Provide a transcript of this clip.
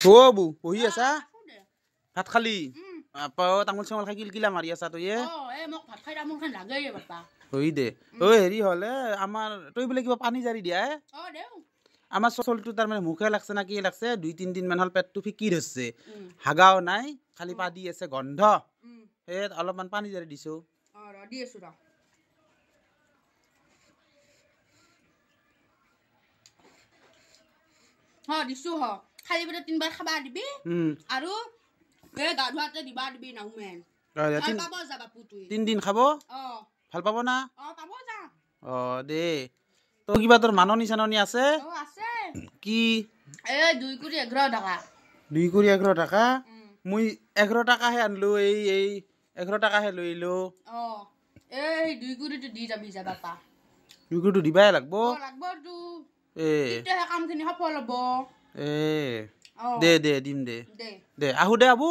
ববু বহি আছা ভাত খালি তামোল চামোল খাই কিলকিলা মাৰি আছা তই হৈ দে ঐ হেৰি হলে আমাৰ তই বোলে কিবা পানী জাৰি দিয়া আমাৰ চচলটো তাৰমানে মুখে লাগছে না কি লাগছে 2-3 দিন মান হল পেটটো ফিকি ধৰছে হাগাও নাই খালি পাদি আছে গন্ধ সেই অলপমান পানী জাৰি দিছো দিছো হ খালি পেটে 3 বাৰ খাবা দিবি আৰু গা ধুৱাতে দিবা দিবি নাউমেন ভাল পাব যা বাপু তুই 3 দিন খাব ভাল পাব না পাব যা দে তো কিবা তোৰ মাননি চাননি আছে আছে কি 2 কোটি 11 টাকা 2 কোটি 11 টাকা মই 11 টাকা হে আনলো এই 11 টাকা হে লইলো 2 কোটি দি যাবি যা বাপা 2 কোটি দিবাই লাগবো তো তেহে কামখিনি সফল হ'ব দে দিম দে আহু দে আবু